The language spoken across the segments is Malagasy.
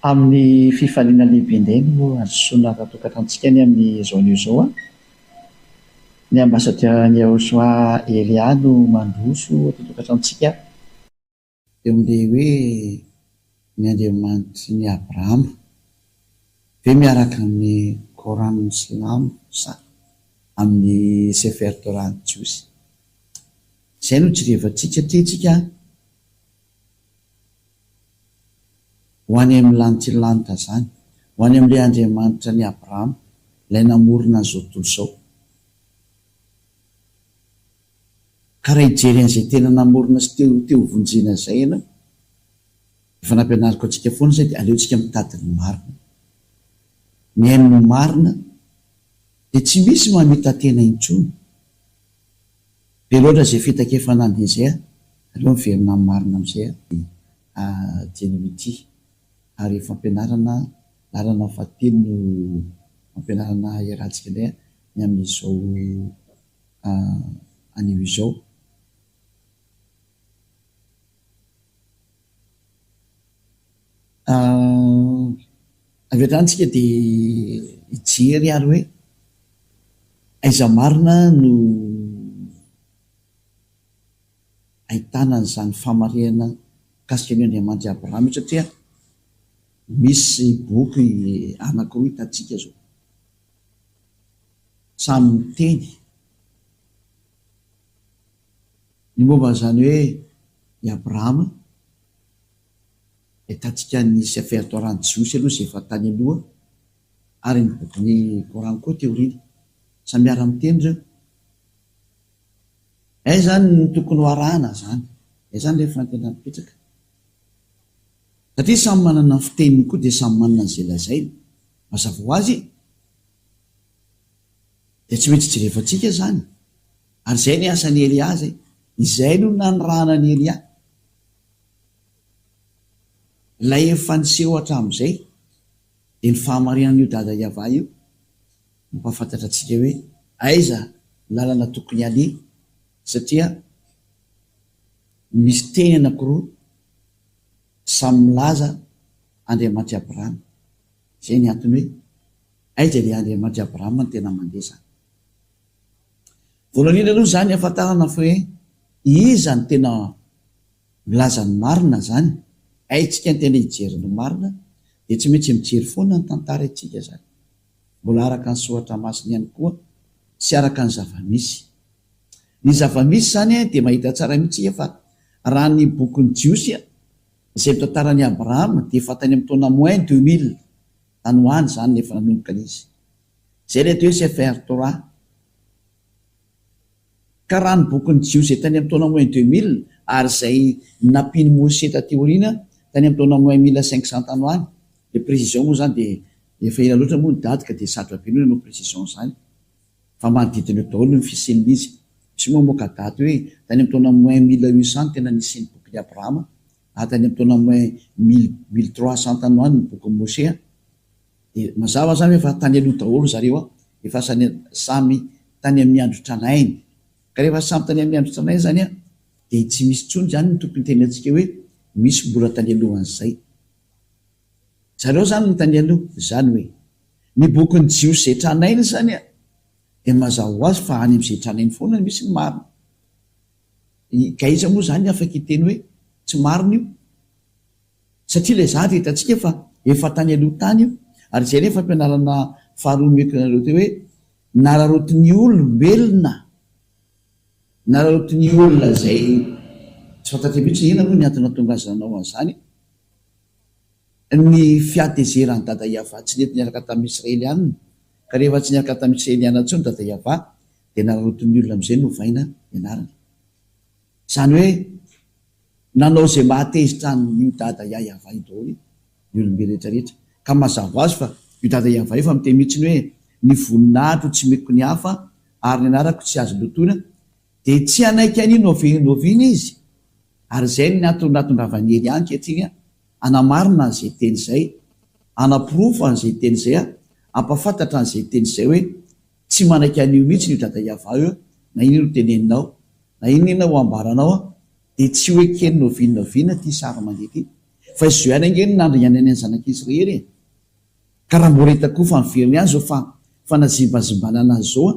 Amin'ny fifaliana lehibe indray no azosoana ratokatrantsika ny amin'ny zaonio zao ny ambasadera ny Aozoa Elia no mandroso atotokatrantsika eo amin'ilay hoe ny Andriamanitry ny Abrahama ve miaraka amin'ny Korana Silamo sa amin'ny Sefer Torah Jiosy. Izay no jerevantsika tretsika ho any amin'ny lanitra lanitra zany, ho any amin'ilay Andriamanitra ny Abrahama ilay namorona an'izao tontolo izao. Ka raha hijery an'izay tena namorona sy teo vonjena izay ianao, efa nampianariko antsika foana izay dia aleontsika mitady ny marina. Mihaino ny marina dia tsy misy mamita tena intsony. Be loatra izay fitakefanany izay aleo miverina amin'ny marina amin'izay jenimity. Ary fampianarana lalana fahatelo no fampianarana iarahantsika indray ny amin'izao anio izao. Avy hatranintsika dia hijery ary hoe aiza marina no ahitana an'izany famarihana mikasika ny Andriamanitra Abrahama, satria misy boky anankiroa hitantsika zao samy miteny ny momba zany hoe i Abrahama. Hitantsika ny Sefer Torah Jiosy aloha izay efa tany aloha, ary ny boky ny Korana koa teoriana samy miara miteny zao. Ay zany ny tokony ho arahana zany, ay zany rehefa tena mipetraka, satria samy manana ny fiteniny koa dia samy manana izay lazainy. Mazava ho azy dia tsy maintsy jerevantsika zany, ary izay ny asan'ny Elia zay, izay no nanorahana ny Elia. Ilay efa niseho hatramin'izay dia ny fahamarinan'io dada Iava io mampahafantatra antsika hoe aiza lalana tokony aleha, satria misy teny anankiroa samy milaza Andriamanitra Abrahama. Izay ny antony hoe aiza ilay Andriamanitra Abrahama no tena mandeha zany. Voalohany indrindra aloha zany ahafantarana fa hoe iza ny tena milaza ny marina zany. Aintsika ny tena hijery ny marina dia tsy maintsy mijery foana ny tantara itsika zany, mbola araka ny soratra masina ihany koa sy araka ny zavamisy. Ny zavamisy zany dia mahita tsara mihitsy fa raha ny bokin'ny Jiosy izay mitantarany Abrahama dia efa tany amin'ny taona moins 2000 tany hoany zany nefa nanomboka izy. Izay ilay hoe Sefer Torah. Ka raha ny bokin'ny Jiosy tany amin'ny taona moins 2000 ary izay nampiany Mose taty aoriana tany amin'ny taona moins 1500 tany hoany, dia précision moa zany dia efa ela loatra moa ny dady ka dia sarotra be no précision zany, fa manodidina eo daholo ny fisian'izy. Misy moa moka daty hoe tany amin'ny taona moins 1800 tena nisy ny bokin'ny Abrahama, tany amin'ny taona moins 1300 tany hoany ny bokin'ny Mose. Dia mazava zany efa tany aloha daholo zareo efa samy tany amin'ny andro tranainy. Ka rehefa samy tany amin'ny andro tranainy zany dia tsy misy tsony zany ny tokony teny antsika hoe misy mbola tany alohan'izay. Zareo zany ny tany aloha, zany hoe ny bokin'ny Jiosy izay tranainy zany dia mazava ho azy fa any amin'izay tranainy foana misy ny marina. Ka iza moa zany afaka hiteny hoe tsy marina io, satria ilay zahatra hitantsika fa efa tany aloha tany io. Ary izay nefa fampianarana faharoa mekinareo teo hoe nararotin'ny olombelona, nararotin'ny olona izay tsy fantatry mihitsy ina moa ny antony tonga azy nanao an'izany. Ny fiatezeran'ny dada Iava tsy nety niaraka tamin'ny Israely ihany, ka rehefa tsy niaraka tamin'ny Israely ihany intsony dada Iava dia nararotin'ny olona amin'izay no vaina ianarana. Izany hoe nanao izay mahatezitra ny dada Iava io daholo ny olombelona rehetrarehetra. Ka mazava azy fa io dada Iava io fa miteny mihitsy hoe ny voninahitro tsy meko ny hafa ary ny anarako tsy azo lotoina dia tsy anaiky an'io noviana izy. Ary izay ny natondravany Elia ankehitriny anamarina an'izay teny izay, anapirofo an'izay teny izay, ampafantatra an'izay teny izay hoe tsy manaiky an'io mihitsy ny dada Iava io, na ino no teneninao, na ino ho ambaranao dia tsy hoe kely noviana ty sary mandeha ty, fa izy ihany angeny nandro ihany any zanak'Israely ka raha mbola hitako fa miveriny any zao fa fanazimbazimbana azy zao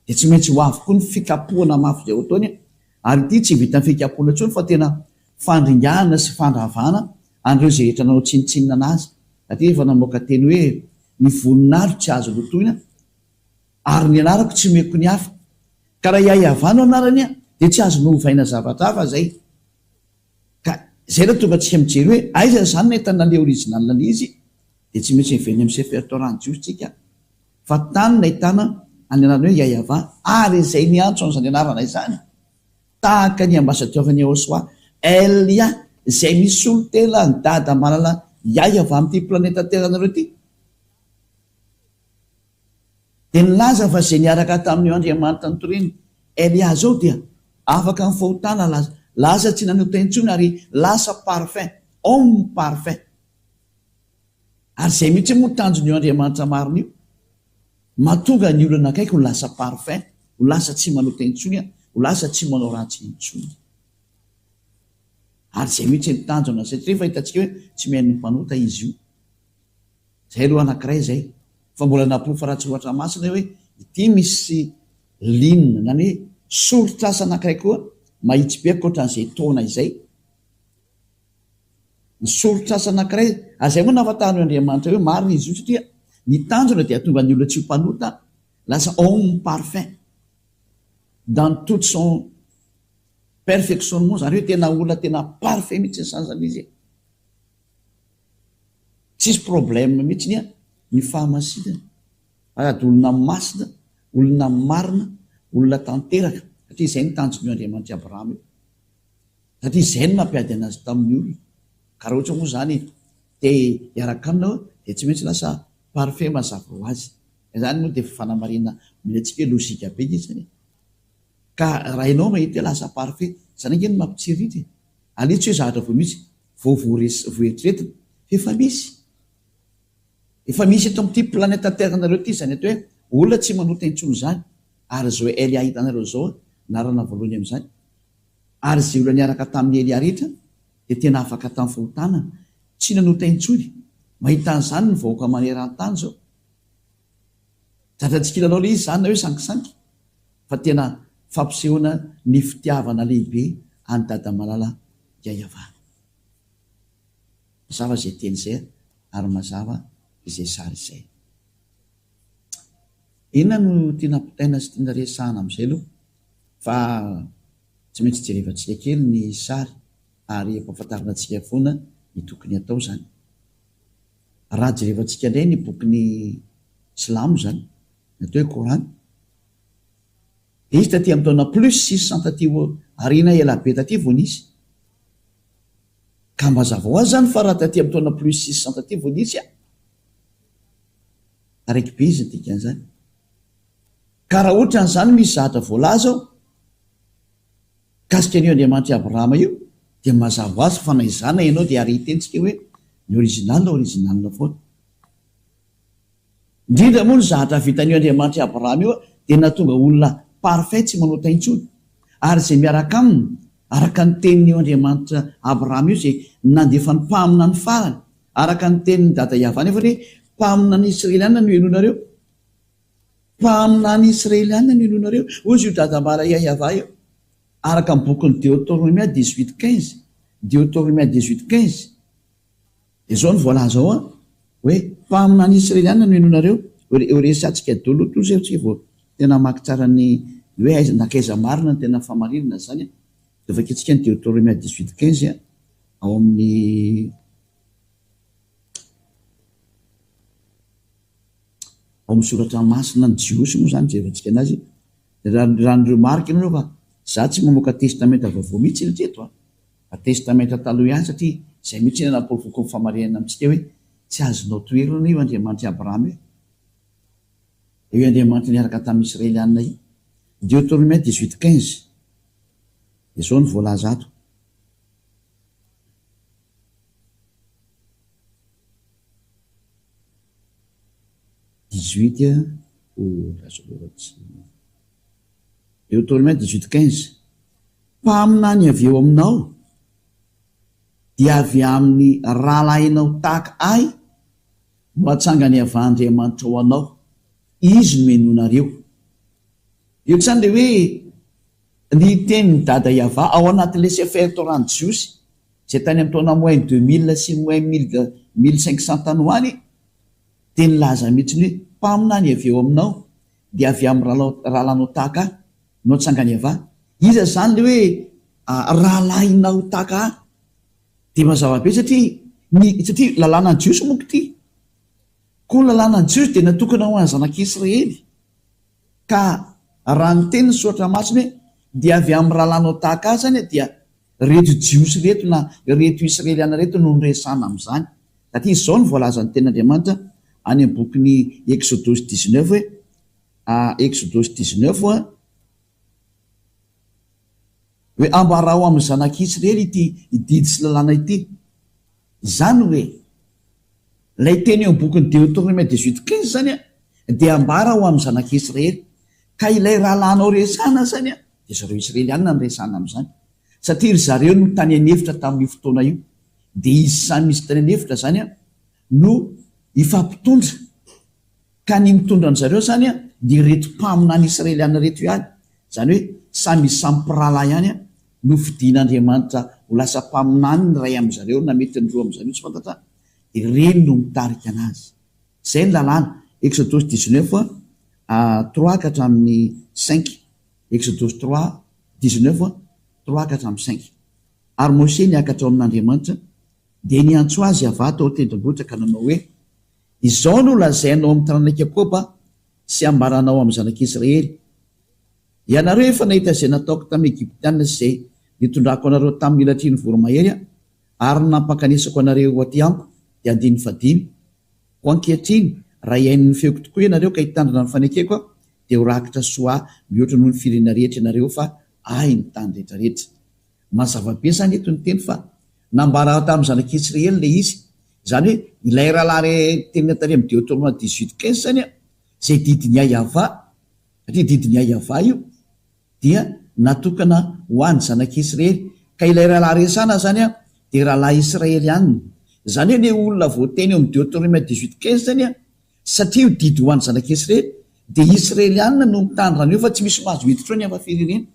dia tsy maintsy ho avokoa ny fikapohana mafy zay ataony ary ity tsy vita ny fikapohana ntsony fa tena fandringana sy fandravana andreo zay rehetra nanao tsinitsinina anazy satria efa namoaka teny hoe ny voninahitro tsy azo lotoina ary ny anarako tsy meko ny hafa ka raha iayavano anarany dia tsy azo nohovaina zavatra hafa zay ka zay raha tonga tsy mijery hoe aiza zany nahitana le original izy dia tsy maintsy miveriny amin'ny sefertorany jiostsika fa tany nahitana any anarany hoe iayava ary zay ny antso an'izany anarana izany tahaka ny ambasatiovany Ahosoa Elia zay misy olo tela ny dada malala iayava amin'ity planeta teranareo ity dia nilaza fa zay niaraka tamin'io Andriamanitra nitoriny Elia zao dia afaka ny fahotana laza tsy nanao tentsony ary lasa parfait homme parfait ary zay mihitsy moa tanjon'io Andriamanitra marina io mahatonga ny olona akaiky ho lasa parfait ho lasa tsy manao tentsony ho lasa tsy manao ratsy intsony ary zay mihitsy nitanjona satria fa hitantsika hoe tsy mihaino mpanota izy io zay aloha anankiray zay fa mbola napofa ratsy ohatra masina hoe ity misy linina nany hoe solotrasa anankiray koa mahitsy be akoatran'izay taona izay ny solotrasa anankiray ary zay moa nahafantarany Andriamanitra hoe marina izy io satria ny tanjona dia tonga ny olona tsy ho mpanota lasa homme parfait dans toute son perfectionnement zany hoe tena olona tena parfait mihitsy ny sanzan'izy tsisy problème mihitsy ny fahamasinana ary olona masina olona marina olona tanteraka satria izay ny tanjon'io Andriamanitra Abrahama io satria izay ny mampiady anazy tamin'ny olona ka raha ohatra moa zany dia hiaraka aminao dia tsy maintsy lasa parfait mazava ho azy izany moa dia fanamarina milantsika hoe lozika be izy zany ka raha ianao mahita hoe lasa parfait zany angeny mampitsiriritra alitsy hoe zavatra vo misy voeritretina efa misy eto amin'ity planeta terranareo ity zany atao hoe olona tsy manota intsony zany ary zao Elia hitanareo zao narana voalohany amin'izany ary zay olona niaraka tamin'ny Elia rehetra dia tena afaka tamin'ny fahotana tsy nanota intsony mahita an'izany ny vahoaka maneran-tany zao zatratsika ilanao le izy zany na hoe sankisanky fa tena fampisehoana ny fitiavana lehibe any dada malala iayavana mazava zay teny izay ary mazava izay sary izay inona no tiana pitaina sy tiana resahana amin'izay aloha fa tsy maintsy jerevantsika kely ny sary ary empahafantarina antsika foana ny tokony atao zany raha jerevantsika indray ny bokyny silamo zany natao hoe Korana izy taty amin'ny taona plus 600 taty arina elabe taty vao nisy ka mazava ho azy zany fa raha taty amin'ny taona plus 600 taty vao nisy araiky be izy dikan'izany ka raha ohatra n'izany misy zahatra voalaza ao kasika an'io Andriamanitra Abrahama io dia mazava ho azy fa na izana ianao dia ary hitentsika hoe ny original foana indrindra moa ny zahatra vitan'io Andriamanitra Abrahama io dia natonga olona parfait tsy manota intsony ary zay miaraka aminy araka ny tenin'io Andriamanitra Abrahama io zay nandefa ny mpamina ny farany araka ny tenin'ny dada Iavana efa hoe mpamina ny Israeliana no enonareo mpamina ny Israeliana no enonareo ozy io dada mbala Iayava io araka ny bokyny Deutéronomie 18:15 Deutéronomie 18:15 izao ny voalaza ao hoe mpamina ny Israeliana no enonareo resatsika dolo to zay tsika vao tena maki tsara ny hoe aiza nakaiza marina ny tena famarinana zany dia vaketsika ny Deutéronomie 18:15 ao amin'ny soratra masina ny jiosy moa zany jerevantsika anazy raha nireo marika ianareo fa za tsy mamoaka testamenta vaovao mihitsy retreto fa testamenta taloha ihany satria izay mihitsy nanapolofoko ny famarinana amintsika hoe tsy azonao toerana io Andriamanitra Abrahama io Andriamanitra niaraka tamin'ny Israeliana io Deutéronomie 18:15 izao ny voalaza ato Deutéronomie 18:15 mpamina ny avy eo aminao dia avy amin'ny rahalahinao tahaka ahy no atsangany avandriamanitra ho anao, izy menonareo. Io tsany le hoe ny tenyny dada Iava ao anatin'le sefer torany jiosy zay tany amin'ny taona moins 2000 sy moins 1500 tany hoany, dia nilaza mihitsy ny hoe mpaminany avy eo aminao dia avy amin'ny rahalanao tahaka ahy no atsangany Iava. Iza zany le hoe rahalahinao tahaka ahy? Dia mazava be satria lalàna ny jiosy monko ty, koa lalàna ny jiosy dia natokana ho any zanak'Israely, ka raha ny teny ny soatra masiny hoe dia avy amin'ny rahalanao tahaka ahy zany dia reto jiosy reto na reto israeliana reto no nyresana amin'izany. Satria izao ny voalazan'ny ten'Andriamanitra any amin'ny bokin'ny Exodus 19 hoe Exodus 19 hoe ambarao amin'ny zanak'Israely ity ididy sy lalàna ity. Zany hoe lay teny eo amin'ny bokin'ny Deutéronome 18:15 zany dia ambara ho amin'ny zanak'Israely, ka ilay rahalanao resana zany dia zareo Israelianina ny resana amin'izany, satria zareo no tany anefitra tamin'ny fotoana io, dia izy samy misy tany anefitra zany no ifampitondra, ka ny mitondra an' zareo zany dia reto mpaminany Israelianina reto ihany. Zany hoe samy sampirala ihany no fidian'Andriamanitra ho lasa mpaminany ny ray amin'ny zareo na mety ny roa amin'ny zareo tsy fantatra, dia reny no mitarika anazy. Zay ny lalàna. Exodus 19 3 ka hatramin'ny 5. Exodus 19 3 ka hatramin'ny 5. Ary Mose niakatra ao amin'Andriamanitra dia niantso azy Iava tao tendrombohitra ka nanao hoe izao no lazainao amin'ny taranak'i Jakoba sy ambaranao amin'ny zanak'Israely: ianareo efa nahita izay nataoko tamin'ny Egyptianina sy izay nitondrako anareo tamin'ny ilatriny voromahery ary nampakanesako anareo aty amiko dia 15. Ho ankehitriny raha iain'ny feoko tokoa ianareo ka hitandrina ny fanekeko dia ho rakitra soa mihoatra noho ny firena rehetra ianareo fa ahy ny tany rehetrarehetra. Mazava be zany eto ny teny fa nambara tamin'ny zanak'Israely le izy, zany hoe ilay rahalahy teny tany amin'ny Deutéronome 18:15 zany zay didiny Iava, satria didiny Iava io dia natokana ho an'ny zanak'Israely, ka ilay rahalahy resana zany dia rahalahy Israelianina. Zany hoe le olona voateny eo amin'ny Deutéronome 18:15 zany satria ho didy ho an'ny zanak'Israely dia Israelianina no mitandrina an'io, fa tsy misy mahazo hiditra ny hafa firenena,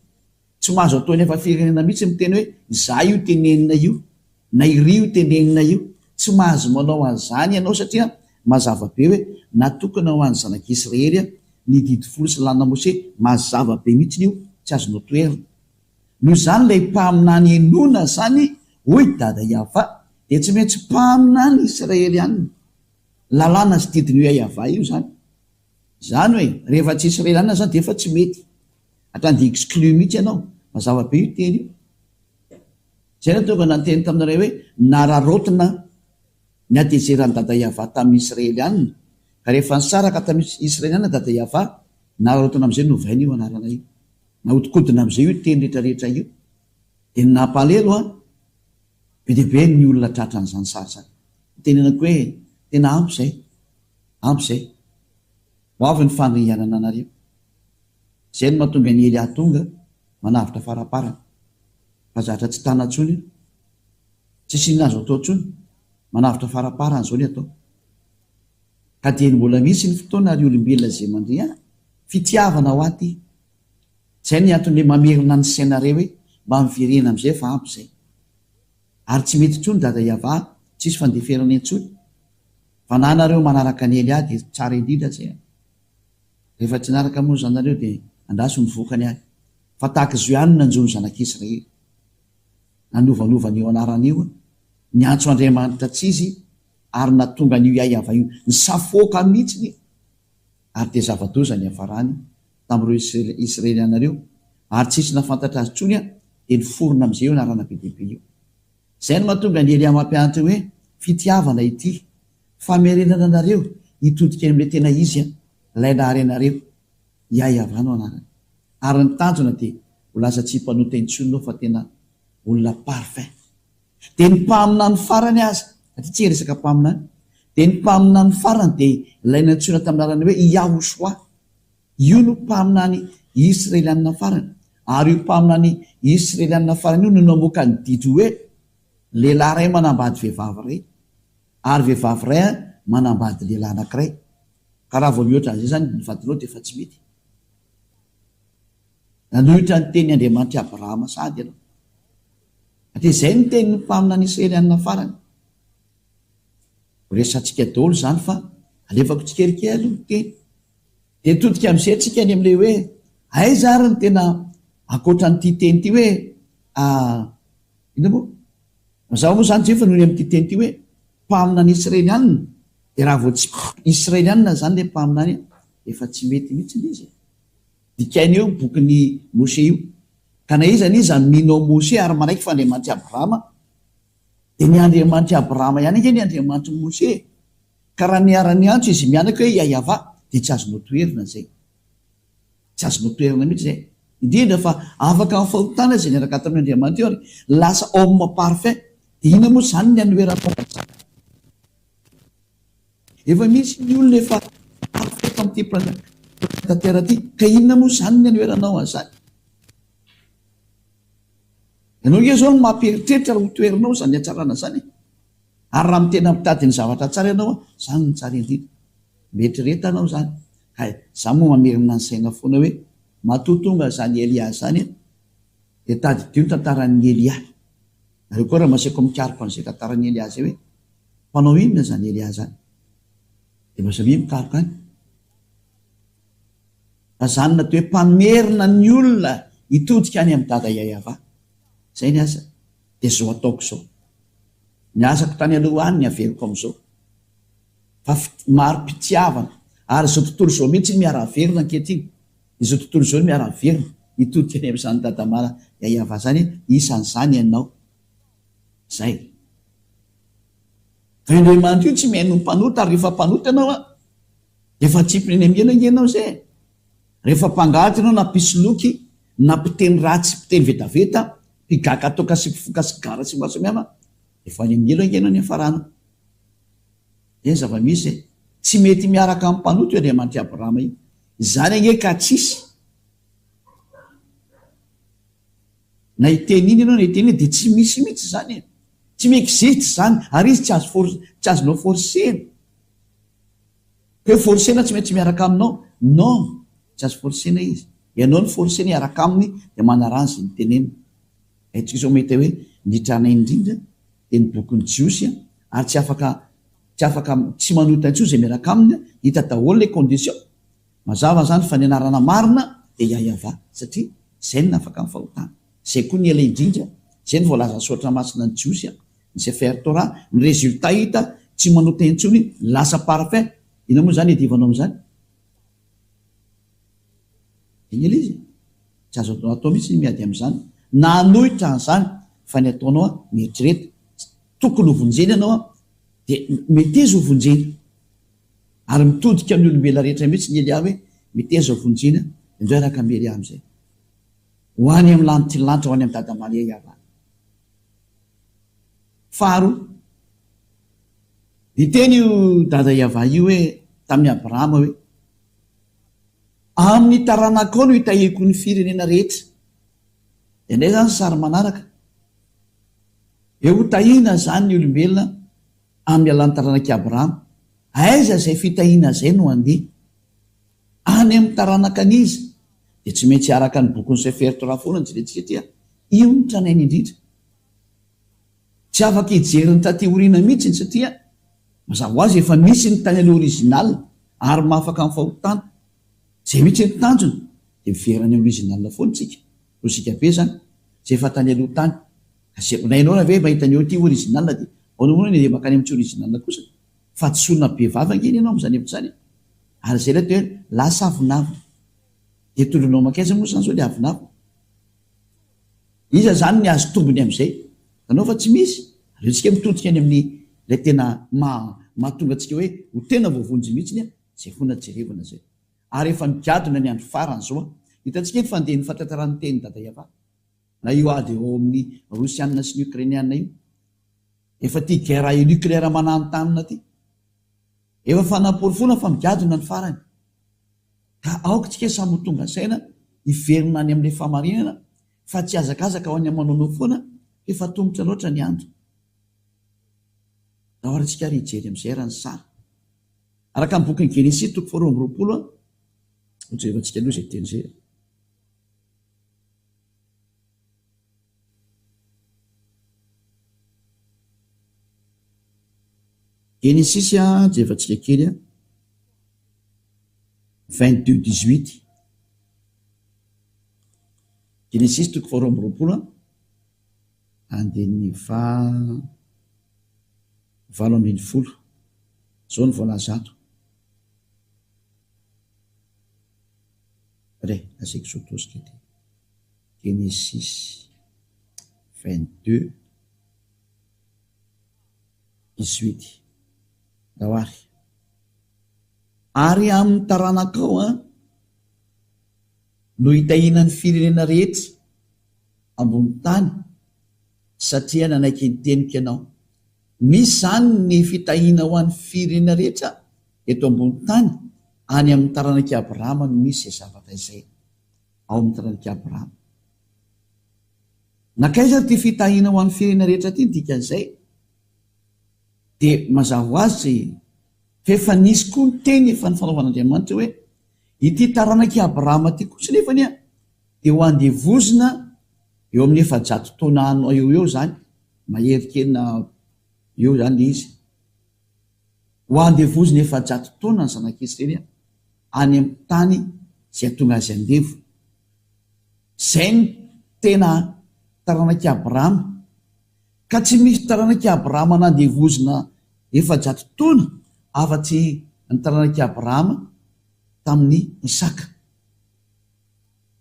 tsy mahazo ataony hafa firenena mihitsy miteny hoe za io tenenina io na iry io tenenina io, tsy mahazo manao an'izany ianao satria mazava be hoe natokana ho an'ny zanak'Israely ny didy folo sy lalàna Mose. Mazava be mihitsy io, tsy azonao toerina. Noho izany ilay mpaminany enona zany hoy dada Iava dia tsy maintsy mpaminany Israelianina, lalàna sy didiny hoe Iava io zany. Zany hoe rehefa tsy Israelianina zany dia efa tsy mety, hatrany dia exclu mihitsy ianao. Mazava be io teny io. Zay no tonga nanteny taminareo hoe nararotina ny atezeran'ny dada Iava tamin'ny Israelianina, ka rehefa nisaraka tamin'ny Israelianina dada Iava nararotina amin'izay no vaina io anarana io, nahodikodina amin'izay io teny rehetrarehetra io, dia nampalelo be dia be ny olona tratra n'izany sarsany. Tenenako hoe tena ampy izay ho avy ny fandrianana anareo. Zay no mahatonga ny Elia tonga manavitra faraparana, fa zatra tsy tana ntsony, tsy sinazo atao ntsony, manavitra faraparana zao ny atao. Ka dia mbola misy ny fotoana ary olombelona zay mandria fitiavana ho aty. Zay ny antony mamerina ny sainareo hoe mba miverena amin'izay fa ampy izay. Ary tsy mety ntsony dada Iava, tsisy fandeferana intsony, fa na nareo manaraka ny Elia dia tsara indrindra zay. Rehefa tsy naraka moa zanareo dia andraso ny vokany ahy. Fa tahaka izo ihany nanjony zanak'Israely, nanovanovany io anarana io, niantso Andriamanitra tsy izy ary natonga an'io Iava io nisafoaka mihitsy, ary dia zava-doza ny hafarany tamin'ireo Israelianareo, ary tsisy nafantatra azy ntsony dia niforona amin'izay io anarana be dehibe io. Zay no mahatonga ny Elia mampianatra hoe fitiavana ity, famerenana anareo hitodika amin'ilay tena izy ilay naharenareo Iava no anarany. Ary ny tanjona dia ho lasa tsy mpanota intsony fa tena olona parfait. Dia ny mpaminany farany azy, satria tsy resaka mpaminany, dia ny mpaminany farany dia ilay nantsoina tamin'ny anarany hoe Yahoshua. Io no mpaminany Israelianina farany, ary io mpaminany Israelianina farany io no namoaka ny didy hoe lehilahy ray manambady vehivavy ray ary vehivavy ray manambady lehilahy anankiray karaha vao mihoatra an'izay zany nyvadinao dia efa tsy mety. Nanohitra ny teny Andriamanitra Abrahama sady ianao ate zay ny teny ny mpamina ny Israelianina farany. Resatsika daholo zany fa alefako tsikerikely aloha ny teny de todika misetrika any amin'ilay hoe aiza ary ny tena akoatra n'ity teny ity hoe ina moa mazava moa zany jefa noho ny amin'ity teny ity hoe mpamina ny Israelianina de raha vao tsy Israelianina zany le mpamina any efa tsy mety mihitsy izy. Dikainy eo bokin'ny Mose io ka na iza n'iza minao Mose ary maraiky fa Andriamanitra Abrahama de ny Andriamanitra Abrahama ihany ake ny Andriamanitra Mose ka raha niara-ny antso izy mianaka hoe Yahva de tsy azonao toerina zay, tsy azonao toerina mihitsy zay indrindra fa afaka ny fahotana zay niaraka tamin'ny Andriamanitra eo ary lasa homme parfait. De ina moa zany ny anoeram-pomba efa misy ny olona efa afaka amin'ity planeta ty ka inona moa zany ny anoeranao an'izany. Ianao nge zao no mampieritreritra raha ho toerinao zany hatsarana zany ary raha mitena mitady ny zavatra tsara ianao zany ny tsara indrindra mieritrretanao zany. Za moa mamerina ny saina foana hoe matotonga zany Elia zany de tady dio ny tantaran'ny Elia. Nareo koa raha maseko mikaroka an'izay tantaran'ny Elia zay hoe mpanao inona zany Elia zany de masamia mikaroka any fa zany natao hoe mpamerina ny olona hitodika any amin'ny dada Yahva. Zay ny asa de zao ataoko zao ny asako tany aloha any ny averiko am'izao fa maro-pitiavana ary zao tontolo zao mihitsy ny miara-verina ankehitriny izao tontolo zao ny miara-verina hitodika any amin'izany dadamala Yahva zany isan'izany ianao zay. Fa Andriamanitra io tsy mihaino mpanota ary rehefa mpanota ianao efa tsipiny eny amiena ngenao zay. Rehefa mpangalatra ianao na pisoloky na mpiteny ratsy mpiteny vetaveta mpigaka toka sy mpifoka sy gara sy maro samihafa efa any amin'ny elo angenao ny hafarana. Eny zava-misy tsy mety miaraka amin'ny mpanota io Andriamanitra Abrahama io zany ange ka tsisy na hiteny iny ianao na hiteny iny de tsy misy mihitsy zany tsy miexiste zany ary izy tsy azonao forsena hoe forsena tsy maintsy miaraka aminao non tsy azo forsena izy ianao ny forsena hiaraka aminy de manarany zay nytenenina. Aitsika izao mahita hoe nitrana indrindra de ny bokin'ny Jiosy ary tsy afaka tsy manota intsony zay miaraka aminy hita daholo le condition mazava zany fa ny anarana marina de Yahva satria zay ny afaka amin'ny fahotana. Zay koa ny ela indrindra zay ny voalaza soatra masina ny Jiosy ny Sefer Torah ny résultat hita tsy manota intsony lasa parfait. Ina moa zany edivanao am'zany iny izy tsy azo atao mihitsy ny miady am'zany na anohitra an'izany fa ny ataonao mieritrereta tokony hovonjeny ianao de meteza hovonjeny ary mitodika amin'ny olombela rehetra mihitsy ny Elia hoe meteza hovonjena indray araka amin'ny Elia am'izay ho any amin'ny lanitra lanitra ho any amin'ny dadamala Yahva. Faharoa diteny io dada Yahva io hoe tamin'ny Abrahama hoe amin'ny taranakao no hitahiko ny firenena rehetra. De ndray zany sary manaraka eo tahina zany ny olombelona amin'ny alan'ny taranak'i Abrahama aiza zay fitahina zay no andeha any amin'ny taranaka an'izy de tsy maintsy araka ny bokon'ny Sefer Torah foana ny jerentsika tia io ny tranainy indrindra tsy afaka hijeriny taty oriana mihitsy ny satria mazava ho azy efa misy ny tany aloha original ary mahafaka amin'ny fahotana zay mihitsy ny tanjony de miverany original foana tsika rosika be zany zay efa tany aloha tany nainao na ve mahita ny eo ty original de aonamoana ny makany amin'tsy original kosa fa tsy solona be vavangeny ianao am'zany evitrany ary zay lay te hoe lasa avinavo de tolonao makaiza moa zany zao le avinavo iza zany ny azo tombony am'izay tanao fa tsy misy ary tsika mitodika any amin'ny lay tena mahatonga atsika hoe ho tena voavonjy mihitsy zay fona jerevana zay ary efa migadona ny andro farany zao hitantsika ny fandeha ny fatratarany teny dada Yahva na io ady eo amin'ny Rosianina sy ny Ukrainianina io efa ty guerre nucléaire mananotanina ty efa fanamporofona fa migadona ny farany ka aoka tsika samy ho tonga saina hiverina any amin'ilay famarinana fa tsy azakazaka ho any amanonao foana efa tongotra loatra ny andro rahoarantsika ry hijery am'izay raha ny sara araka ny bokyny Genesis 4:20 ojevantsika aloha zay teny zay. Genesis jevantsika kely 22:18 Genesis 4:20 andeny 7:20 zao ny voalazato re asaiko sotosika ty Genesis 22:18 dahoary ary amin'ny taranakao no hitahinany firenena rehetra ambony tany satria nanaiky ny teniko ianao. Misy zany ny fitahina ho an'ny firenena rehetra eto ambony tany any amin'ny taranaky Abrahama no misy zay zavatra izay ao amin'ny taranaky Abrahama. Nakaiza ty fitahina ho an'ny firenena rehetra ty dikan'izay dia mazava ho azy fefa nisy koa ny teny efa ny fanaovan'Andriamanitra hoe ity taranaky Abrahama ty kosa nefany dia ho andevozina eo amin'ny 700 taona eo zany maherikely eo zany izy ho andevozina 700 taona ny zanak'Israely any amin'ny tany zay tonga azy andevo. Zay ny tena taranaky Abrahama ka tsy misy taranaky Abrahama nandevozina 700 taona afa-tsy ny taranaky Abrahama tamin'ny Isaka.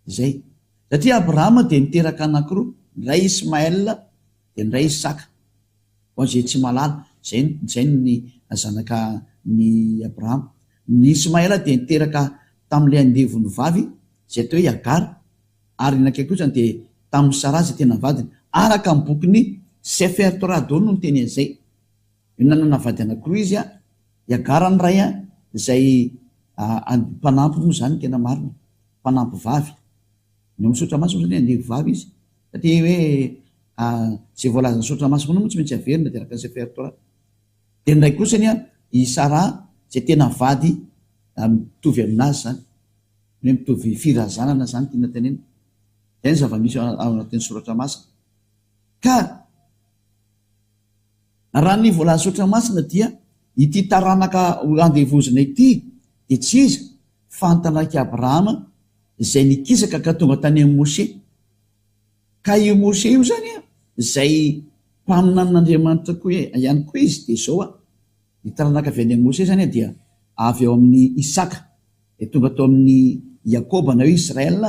Zay satria Abrahama dia niteraka anankiroa, ny ray Ismaël dia ny ray Isaka. Ho an'izay tsy malala zay ny zanaka ny Abrahama. Ny Ismaël dia niteraka tamin'ilay andevony vavy zay atao hoe Agar, ary nakay kosa dia tamin'ny Sara zay tena vadiny. Araka amin'ny bokyny Sefer Torah no teny an'izay. Io nanana vady anankiroa izy Agar ny ray izay mpanampy moa zany tena marina, mpanampy vavy. No misotra maso zany andevo vavy izy satria hoe zay voalazany sotra maso moa tsy maintsy averina dia araka ny Sefer Torah. Dia ny ray kosa i Sara zay tena vady mitovy aminazy zany, hoe mitovy firazanana zany tiana tenena. Zay ny zava-misy ao anatin'ny soratra masina. Ka raha ny voalazany sotra masina dia ity taranaka andevozina ity dia tsy iza fa ny taranaky Abrahama izay nikisaka ka tonga tany amin'ny Mose. Ka io Mose io zany izay mpaminan'Andriamanitra ihany koa izy dia zao ny taranaka avy any amin'ny Mose zany dia avy ao amin'ny Isaka dia tonga tao amin'ny Yakoba na hoe Israel.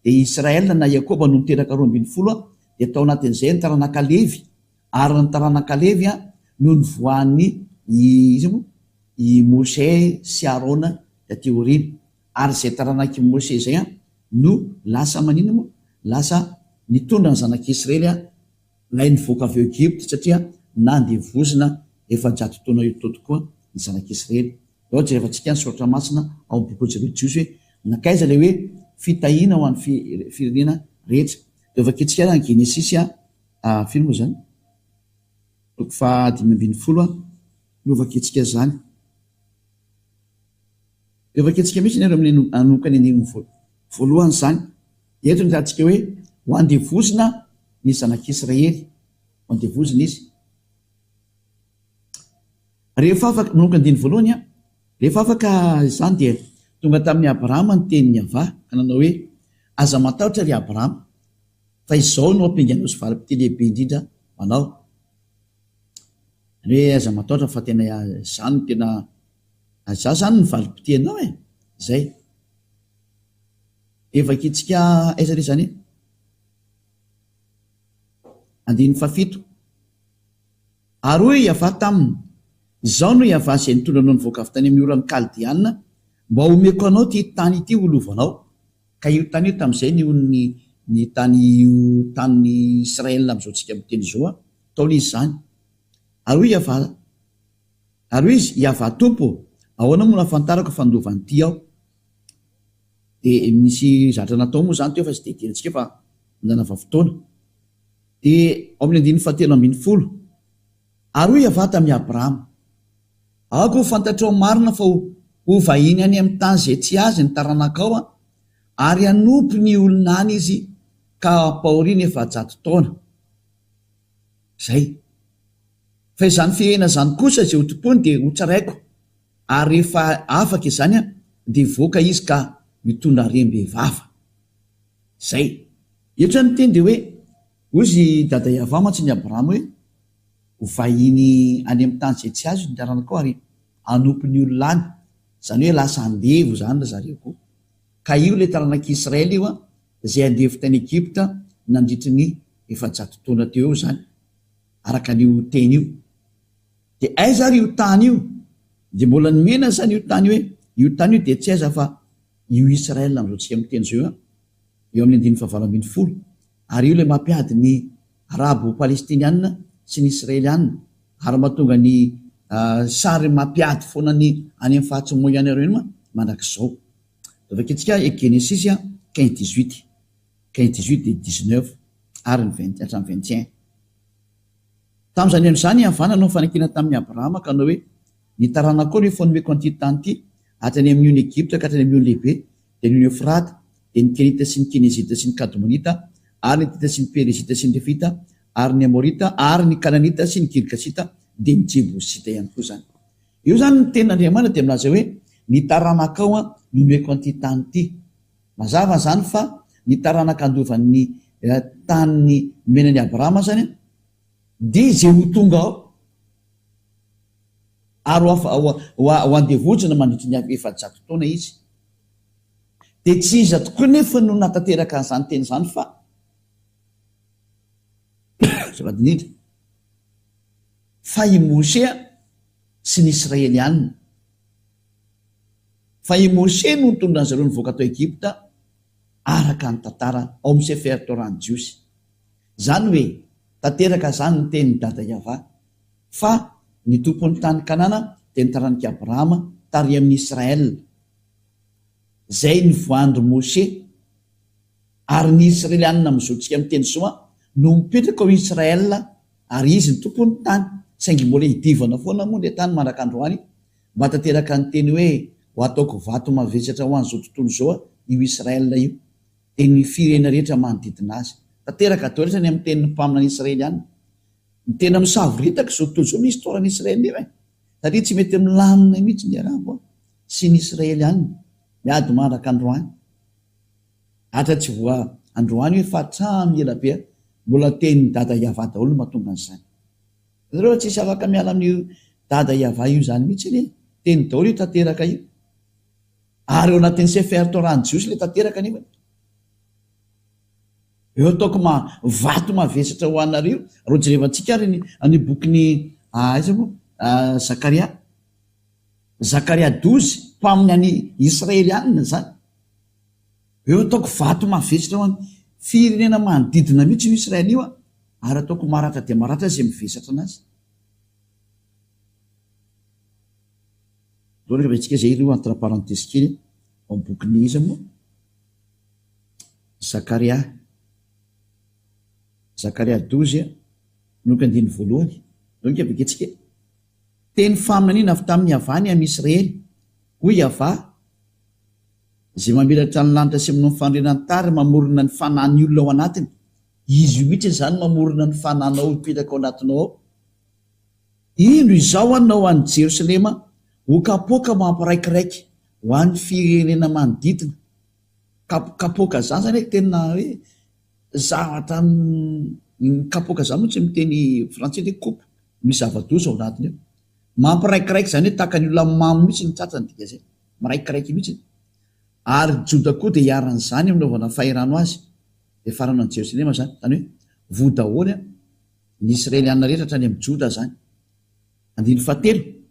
Dia Israel na Yakoba no niteraka 12 dia tao anatin'izay ny taranaka Levy, ary ny taranaka Levy no nivoan'ny i Mose sy Arona taty aoriana. Ary zay taranaky Mose zay no lasa manino moa, lasa nitondra ny zanak'Israely lay nivoaka avy Egypte satria nandevozina 700 taona eo tokoa ny zanak'Israely. Ao jerevantsika ny soratra masina ao boky Jiosy hoe nakaiza ilay hoe fitahina ho an'ny firenena rehetra. Dia vakitsika ny Genesis firy moa zany 5:20 no vakitsika zany. Dia vakitsika mihitsy ny amin'ny anokany ny voalohany zany. Eto ny rahantsika hoe ho andevozina ny zanak'Israely, ho andevozina izy. Rehefa afaka manokany diny voalohany rehefa afaka izany dia tonga tamin'ny Abrahama ny tenin'ny avà ka nanao hoe aza matahotra ry Abrahama fa izao no ampinganao sy valim-pite lehibe indrindra manao. Hoe aza matahotra fa tena zany tena aza zany ny valim-pitenao zay. Evakitsika aiza re zany 7 ary hoe Iavà taminy izao no Iavà izay nitondra anao nivoaka avy tany amin'ny oran'ny Kaldiana mba omeko anao ty tany ity holovanao. Ka io tany io tamin'izay ny tany Israel amin'izao tsika miteny zao taona izy zany. Ary hoe Iavà, ary hoe izy Iavà tompo ahoana moa nafantarako fandovany ty aho. Dia misy zatra natao moa zany teo fa tsy dia tiantsika fa nanava fotoana. Dia ao amin'ny 7:20 ary hoe avata amin'ny Abrahama, aoko ho fantatrao marina fa ho vahiny any amin'ny tany zay tsy azy ny taranakao ary anompo ny olona any izy ka pahoriana 700 taona. Zay. Fa izany firena zany kosa zay ho tompony dia ho tsaraiko, ary rehefa afaka izany dia voaka izy ka mitondra rem-behivava. Zay. Eotra ny teny dia hoe, ozy dada Iava mantsy ny Abrahama hoe ho vahiny any amin'ny tany zay tsy azy ny taranakao ary anompo ny olona any. Zany hoe lasa andevo zany ry zareo koa. Ka io le taranak'Israely io zay andevo tany Egypta nandritry ny 700 taona teo eo zany, araka n'io teny io. Dia aiza ary io tany io? Dia mbola nomena zany io tany hoe io tany io dia tsy aiza fa io Israel amin'izao tsika miteny zao eo amin'ny 120. Ary io le mampiady ny arabo-palestiniana sy ny israeliana, ary mahatonga ny sary mampiady foana ny any amin'ny fahatsimo ihany areo mandrak'izao. Avaketsika Genesis 15-18, 15-18 dia 19 ary ny 20 hatramin'ny 21. Tamin'izany amin'izany Havana no fanakina tamin'ny Abrahama ka hanao hoe ny taranakao no fonomeko an'ity tany ity, hatrany amin'ny ony Egypta ka hatrany amin'ny ony lehibe, dia ny ony Eufrate, dia ny Kenita sy ny Kenezita sy ny Kadmonita, ary ny Tita sy ny Perezita sy ny Lefita, ary ny Amorita, ary ny Kananita sy ny Girgasita, dia ny Jebusita ihany koa zany. Io zany ny tenin'Andriamanitra dia milaza hoe ny taranakao nomeko an'ity tany ity. Mazava zany fa ny taranaka andovan'ny tany menan'ny Abrahama zany dia zay ho tonga ao ary ho andevojina mandritry ny 700 taona izy. Dia tsy iza tokoa nefa no natateraka an'izany teny izany fa zavadinindra fa i Mose sy ny Israelianina. Fa i Mose no nitondra an'zareo nivoaka tao Egypta araka ny tantara ao amin'ny Sefer Torah-ny Jiosy. Zany hoe tanteraka zany ny tenin'ny dada Iava fa ny tompon'ny tany Kanana dia ny taranak'i Abrahama tary amin'ny Israel. Zay ny voandry Mose, ary ny Israelianina amin'izao tsika miteny zao no mipetraka ao Israel ary izy ny tompon'ny tany, saingy mbola hidivana foana moa ilay tany manaraka androany mba tanteraka ny teny hoe ho ataoko vato mavesatra ho an'izao tontolo zao io Israel io, dia ny firena rehetra manodidina azy. Tanteraka atao rehetra ny amin'ny tenin'ny mpaminany Israelianina. Ny tena misavoritaky zao tontolo zao ny historan'ny Israely io satria tsy mety milamina mihitsy ny arabo sy ny Israelianina miady manaraka androany. Hatra tsy voa androany hoe fa hatramy elabe mbola tenin'ny dada Iava daholo mahatonga an'izany. Zareo tsisy afaka miala amin'io dada Iava io zany mihitsy ny teny daholo io tanteraka io. Ary eo anatin'ny Sefer Torah-ny Jiosy le tanteraka nefa. Eo ataoko vato mavesatra ho anareo ro jerevantsika ary ny bokin'ny Zakaria 12 mpaminy any Israelianina zany. Eo ataoko vato mavesatra ho an'ny firenena manodidina mihitsy io Israel io ary ataoko maratra dia maratra izay mivesatra anazy. Dona kaventsika zay io entre parenthèse kely ao amin'ny bokin'ny iza moa Zakaria 12 noko andiny voalohany. Dona kaventsika teny faminaniana avy tamin'ny Havany amin'ny Israely hoy Iava zay mamelatra ny lanitra sy amin'ny fandrenany tary mamorona ny fanahiny olona ao anatiny. Izy io mihitsy zany mamorona ny fananao hipetraka ao anatinao ao. Ino izao anao any Jerosalema ho kapoaka mampiraikiraiky ho an'ny firenena manodidina. Kapoaka zany zany tena hoe zavatra kapoaka zany moa tsy miteny frantsay hoe coupe, misy zava-doza ao anatiny eo. Mampiraikiraiky zany hoe tahaka ny olona mamy mihitsy ny tratrany dika zay, miraikiraiky mihitsy. Ary Joda koa dia hiaran'izany anaovana fahirano azy dia farana ny Jerosalema zany, zany hoe vodaholy ny Israelianina rehetra hatrany amin'ny Joda zany. 17.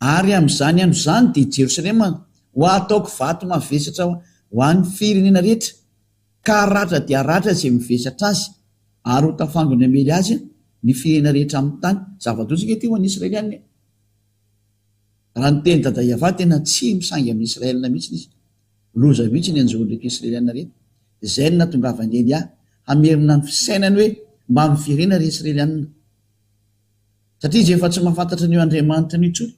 Ary amin'izany andro zany dia Jerosalema ho ataoko vato mavesatra ho an'ny firenena rehetra, ka ratra dia ratra izay mivesatra azy ary ho tafangony amely azy ny firenena rehetra amin'ny tany. Zava-doza ty ho an'ny Israelianina. Raha ny teny dada Iava tena tsy misangy amin'ny Israelina mihitsy izy, loza mihitsy ny anjony ndraiky Israelianina rehetra. Izay no natongavany Elia hamerina ny fisainany hoe mba amin'ny firenena ry Israelianina. satria izy efa tsy mahafantatra ny eo Andriamanitra ny intsony.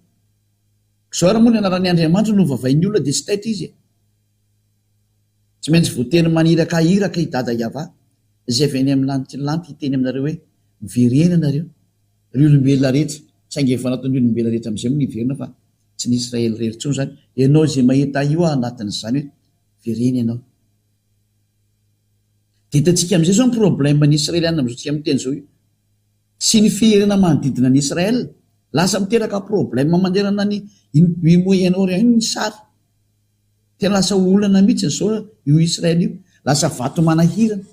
Zao raha moa ny anaran'ny Andriamanitra no vavain'ny olona dia tsy taitra izy. Tsy maintsy voateny maniraka idada Iava izay avy any amin'ny lanitra lanty hiteny aminareo hoe miverena nareo ry olombelona rehetra, saingy efa nataon'ny olombelona rehetra amin'izay moa niverina fa tsy ny Israely rehetra intsony zany. Ianao izay mahita io anatin'izany hoe verena ianao. Dia hitantsika amin'izay zao ny problème ny Israeliana amin'izao miteny zao io. Sy ny fiherena manodidina ny Israel lasa miteraka problème manderana ny Moyen-Orient ny sary. Tena lasa olana mihitsy zao io Israel io, lasa vato manahirana,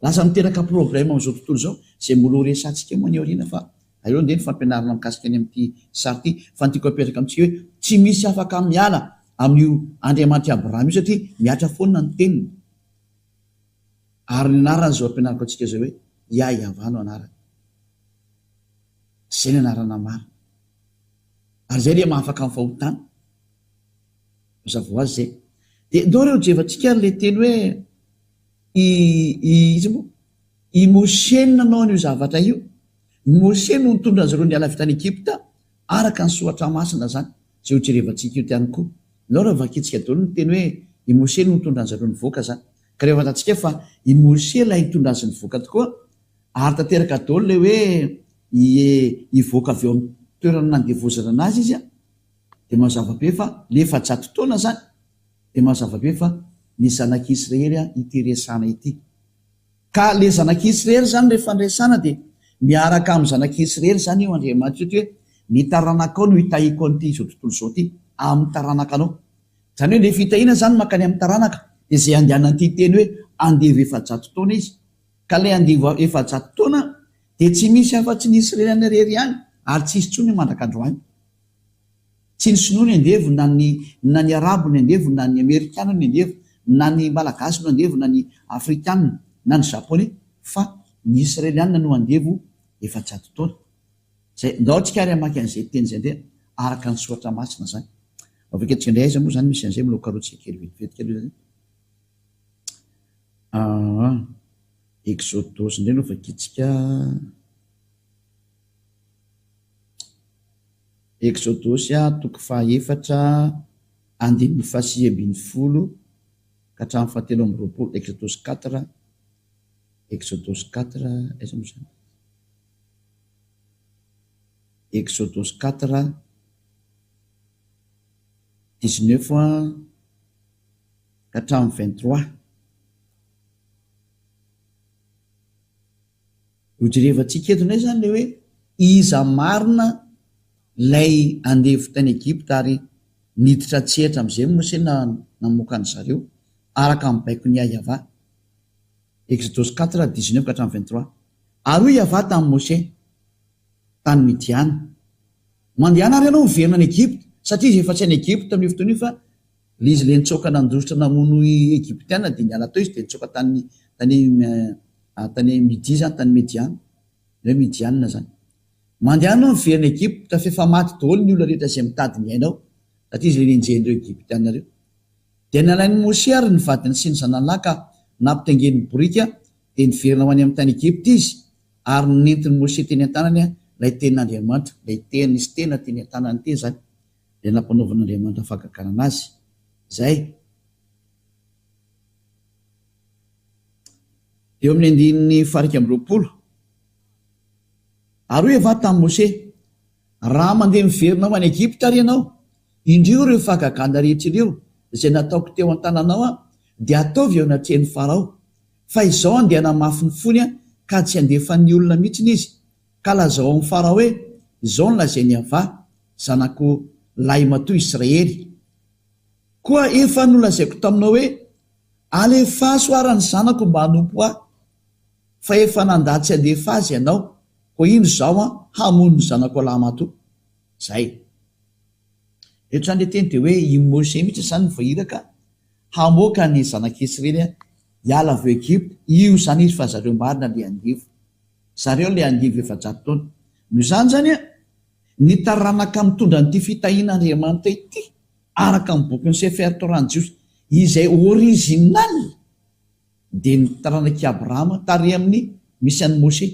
lasa miteraka problème amin'izao tontolo zao izay mbola ho resantsika moa ny aoriana fa aleo nde ny fampianarana mikasika any amin'ity sary ity fa ny tiako apetraka amintsika hoe tsy misy afaka miala amin'io Andriamanitra Abraham io satria miatra foana ny teniny. Ary ny anarana zao ampianarako antsika zao hoe Iava no anarana. Zay ny anarana mara. Ary zay dia mahafaka amin'ny fahotana. Mazava ho azy zay. Dia ndao reo jevantsika le teny hoe i Mosè nanao an'io zavatra io. I Mosè no nitondra zareo ny ala avy tany Egypta araka ny soratra masina zany. Zay ho jerevantsika io tiany koa. Ndao raha vakitsika daholo ny teny hoe i Mosè no nitondra zareo ny voaka zany. Ka rehefa fantatsika fa i Mosè ilay nitondra azy ny voaka tokoa, ary tanteraka daholo le hoe ivoaka avy eo amin'ny toerana nandevozana anazy izy dia mazava be fa le efa-jato taona zany, dia mazava be fa ny zanak'Israely ity resana ity. Ka le zanak'Israely zany rehefa nresana dia miaraka amin'ny zanak'Israely zany io Andriamanitra hoe ny taranakao no hitahiko an'ity izao tontolo izao ity amin'ny taranaka anao. Zany hoe le fitahiana zany makany amin'ny taranaka dia izay andehanan'ity teny hoe andevo efa-jato taona izy. Ka le andevo efa-jato taona dia tsy misy afa-tsy ny Israeliana irery ihany ary tsy misy intsony mandrakandroany. Tsy ny Sinoa ny andevo na ny Arabo ny andevo na ny Amerikana ny andevo na ny Malagasy no andevo na ny Afrikana na ny Japonais fa ny Israeliana no andevo efa-jato taona. Zay ndao tsika ary hamaky an'izay teny izay ndeha araka ny soratra masina zany. Avaketsika indray aiza moa zany misy an'izay miloha karotsika kely vetivety kely zany. Exodus indray no vakitsika. Exodus toko 4 andininy 7:20 ka hatramin'ny 7:20. Exodus 4 aiza moa zany. Exodus 4 19 ka hatramin'ny 23. Hojerevantsika eto indray zany le hoe iza marina lay andevo tany Egypta ary niditra tsehatra amin'izay Mosè namokany zareo araka amin'ny baiko ny Iava. Exodus 4 19 ka hatramin'ny 23. Ary hoy Iava tamin'ny Mosè tany Midiana, mandehana ary ianao miverina any Egypta satria izy efa tsy any Egypta amin'io fotoana io fa le izy le nitsoaka nandositra namono Egyptiana dia niala tao izy dia nitsoaka tany Midi zany, tany Mediana, hoe Midiana zany. Mandehanao miverina Egypta fa efa maty daholo ny olona rehetra izay mitady ny ainao satria izy le nenjen'ireo Egyptiana reo. Dia nalain'ny Mosè ary ny vadiny sy ny zanalahy ka nampitaingen'ny borika dia niverina ho any amin'ny tany Egypta izy ary nentin'ny Mosè teny an-tanany ilay tenin'Andriamanitra, ilay teny nisy tena teny an-tanany teny zany dia nampanaovan'Andriamanitra fagaganana azy. Zay. Eo amin'ny andininy 20. Ary hoe Iava tamin'ny Mosè, raha mandeha miverina ho any Egypta ary ianao, indrio ireo fahagagana rehetra ireo izay nataoko teo an-tananao dia ataovy eo anatrehan'ny Farao. Fa izao andeha namafy ny fony ka tsy andefan'ny olona mihitsy izy. Ka lazao amin'ny Farao hoe izao ny lazainy Iava, zanako lahy matoa Israely. Koa efa nolazaiko taminao hoe alefa soarany zanako mba hanompo ahy, fa efa nandatsy alefa azy ianao, ko ino zao hamono ny zanako lahy matoa. Zay. Eto zany le teny dia hoe i Mosè mihitsy zany voahiraka hamoaka ny zanak'Israely hiala avy Egypta. Io zany izy fa zareo marina le andevo. Zareo le andevo efa-jato taona. Noho izany zany ny taranaka mitondra n'ity fitahian'Andriamanitra ity araka amin'ny bokin'ny Sefer Torah Jios izay original dia ny taranak'i Abrahama tary amin'ny misy an'i Mosè.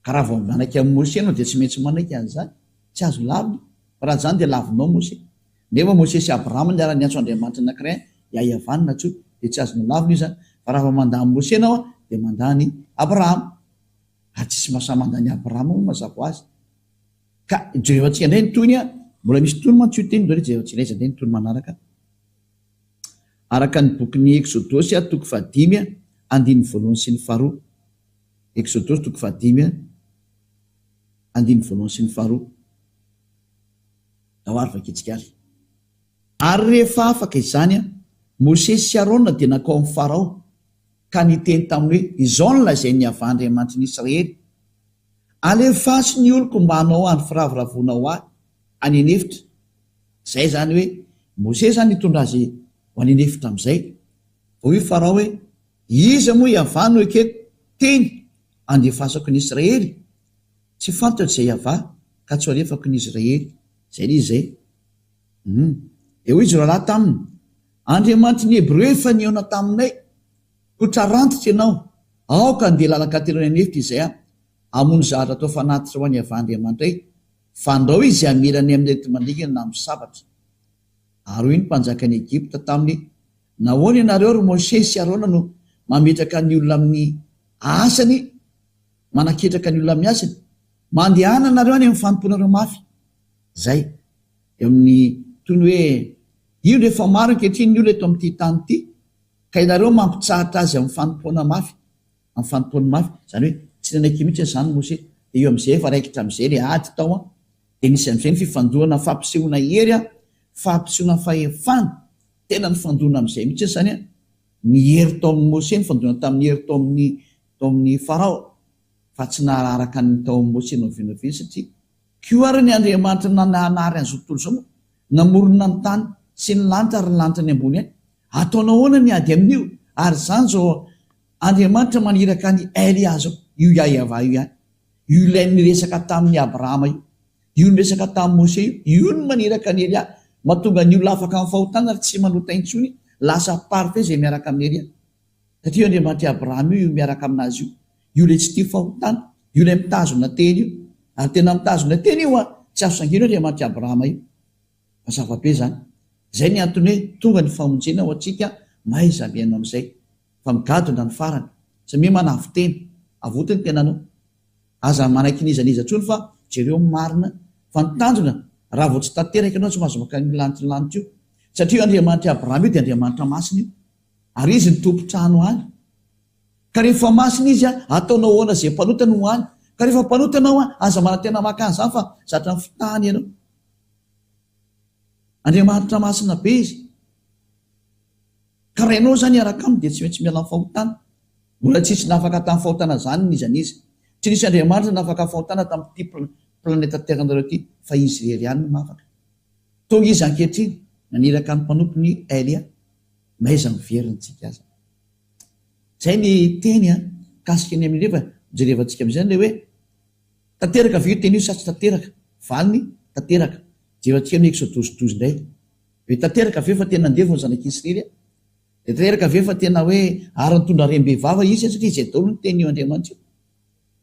ka raha vao manaiky amin'ny Mose anao dia tsy maintsy manaiky an'izany, tsy azo lavina, fa raha zany dia lavinao Mose. Nefa Mose sy Abrahama ny ara-nyantso Andriamanitra anankiray iahavanina tso dia tsy azonao lavina io zany, fa raha vao mandany Mose anao dia mandany Abrahama, ary tsisy mahasahy mandany Abrahama moa mazava ho azy. Ka jerevantsika indray ny tony mbola misy tony mantsy io teny dore jerevantsika indray izay ny tony manaraka. Araka ny bokin'ny Exodosy toko 5 andiny voalohany sy ny faharoa. Exodosy toko 5 andiny voalohany sy ny faharoa. Ao ary vakitsika ary. Ary rehefa afaka izany Mose sy Arona dia nakao amin'ny Farao ka niteny taminy hoe izao no lazainy avahandriamanitry ny Israely, alefaso ny oloko mba hanao any firavoravona ho ahy any anefitra. Zay zany hoe Mose zany nitondra azy ho any anefitra amin'izay. Io Farao hoe iza moa iavahano ekeko teny andefasako ny Israely, tsy fantatra izay iavah ka tsy alefako ny Israely. Zay izy zay. Eo izy rahalahy taminy, Andriamanitry ny Hebreo efa nihaona taminay, kotra rantitra ianao, aoka andeha lalaka terony anefitra izay hamono zahatra atao fanatitra ho any avahandriamanitra ay, fandao izy hamelany amin'ny ety mandingana na amin'ny sabatra. Ary hoy ny mpanjakany Egypta taminy, nahoana ianareo ry Mose sy Arona no mametraka ny olona amin'ny asany, manaketraka ny olona amin'ny asany, mandehana nareo any amin'ny fanomponareo mafy. Zay eo amin'ny tony hoe io rehefa maro ankehitriny ny olona eto amin'ity tany ity, ka ianareo mampitsahatra azy amin'ny fanompoana mafy, amin'ny fanompoana mafy. Zany hoe tsy nanaiky mihitsy zany Mose. Dia eo amin'izay efa raikitra amin'izay le ady tao dia nisy amin'izay ny fifandohana fampisehoana hery fampisehoana fahefana, tena ny fandohana amin'izay mihitsy zany ny hery tao amin'ny Mose, ny fandohana tamin'ny hery tao amin'ny Farao, fa tsy naharaka ny tao amin'ny Mose no vinavina satria koa ary ny Andriamanitra nanary an'izao tontolo izao namorona ny tany sy ny lanitra ary ny lanitra ny ambony any, ataonao ahoana ny ady amin'io? Ary zany zao Andriamanitra maniraka ny Elia zao, io iavah io ihany, io ilay niresaka tamin'ny Abrahama io niresaka tamin'ny Mose io no maniraka ny Elia, mahatonga ny olona afaka amin'ny fahotana ary tsy manota intsony, lasa parfait zay miaraka amin'ny Elia. Satria Andriamanitra Abrahama io miaraka aminazy io ilay tsy tia fahotana, io ilay mitazona teny io, ary tena mitazona teny io tsy azo sangina Andriamanitra Abrahama io. Mazava-be zany. Zay ny antony hoe tonga ny famonjena ho antsika mahay zamiana amin'izay, fa migadona ny farany, tsy mia manavoteny, avotiny tena anao. Aza manaiky nizaniza tsony fa jereo marina, fa nitanjona raha vao tsy tanteraka ianao tsy mahazo maka ny lanitra io. Satria Andriamanitra Abrahama io dia Andriamanitra masina io, ary izy ny tompo-trano any. Ka rehefa masina izy ataonao ahoana izay mpanotana ho any, ka rehefa mpanotanao aza manantena maka an'izany fa zatra ny fitahany ianao. Andriamanitra masina be izy. Ka raha ianao zany araka aminy dia tsy maintsy miala amin'ny fahotana. Mbola tsisy nafaka tamin'ny fahotana zany nizaniza. Tsy nisy Andriamanitra nafaka fahotana tamin'ity planeta Terranareo ity, fa izy irery ihany no mafaka. Tonga izy ankehitriny naniraka ny mpanompony Elia, maiza miveriny-tsika aza. Zay ny teny kasika ny amin'ny jerevantsika amin'izany le hoe tanteraka ve teny io sa tsy tanteraka? Valiny tanteraka. Jerevantsika amin'ny Exodosy 12 indray. Hoe tanteraka ve fa tena andevy ny zanak'Israely? Tanteraka ve fa tena hoe ary nitondra rem-behivava izy satria izay daholo ny teny io Andriamanitra io.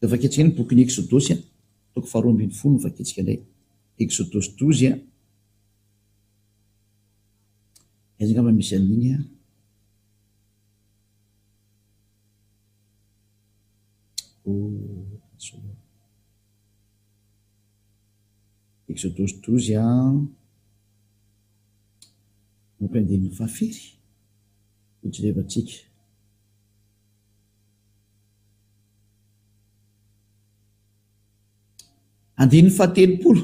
Dia vaketsika ny bokin'ny Exodosy toko 12 vaketsika indray. Exodosy 12 aiza ngamba misy an'iny Exodosy 12 mampiandinin'ny fahafiry ijerevantsika. Andininy fahatelopolo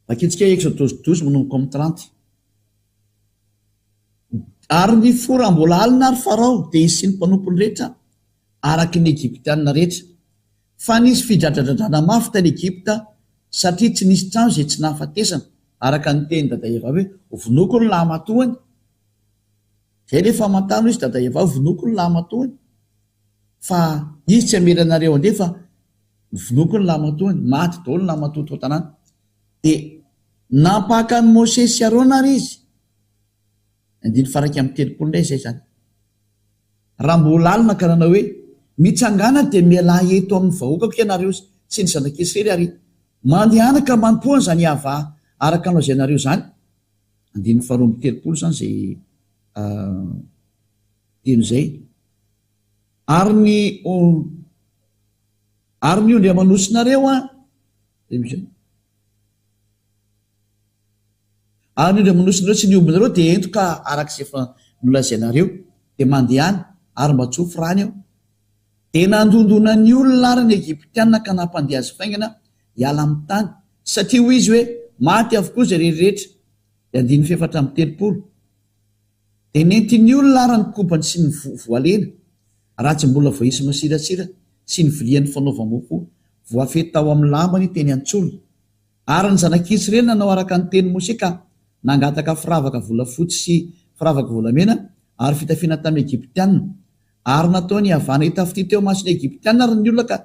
vaketsika Exodosy 12 manomboka amin'ny 30. Ary ny foram-bola alina ary Farao dia izy sy ny mpanompony rehetra araky ny Egyptianina rehetra, fa nisy fidradradradrana mafy tany Egypta satria tsy nisy trano izay tsy nahafatesana, araka ny teny dada Eva hoe vonoko ny lahamatoany. Zay rehefa mantano izy dada Eva vonoko ny lahamatoany, fa izy tsy amelanareo andeha fa vonoko ny lahamatoany, maty daholo ny lahamatoto ao tanàna. Dia nampaka ny Mose sy Arona ary izy. Andiny faraka amin'ny telopolo indray izay zany. Raha mbola alina ka nanao hoe mitsangana dia mialahy eto amin'ny vahoakako ianareo sy ny zanak'Israely ary mandehanaka manompoana zany ava araka nolazainareo zany. Andiny faharoa amby telopolo zany zay teno zay. Ary ny ondry amanosinareo ary ny ondry amanosinareo sy ny ombinareo dia entoka arak'izay efa nolazainareo dia mandehana ary mba tsofo rany ao. Dia nandondona ny olona ary ny Egyptianina ka nampandeha azy faingana hiala amin'ny tany satria hoy izy hoe maty avokoa zay rehetrarehetra. Dia andiny fefatra amby telopolo. Dia nenty ny olona ary ny kobany sy ny voalena raha tsy mbola voaisy masiratsira sy ny vilian'ny fanaova-mofo voafety tao amin'ny lambany teny an-tsolona. Ary ny zanak'Israely nanao araka ny teny Mose ka nangataka firavaka volafotsy sy firavaka volamena ary fitafiana tamin'ny Egyptianina. Ary nataony havana hitafity teo masony Egyptianina ary ny olona ka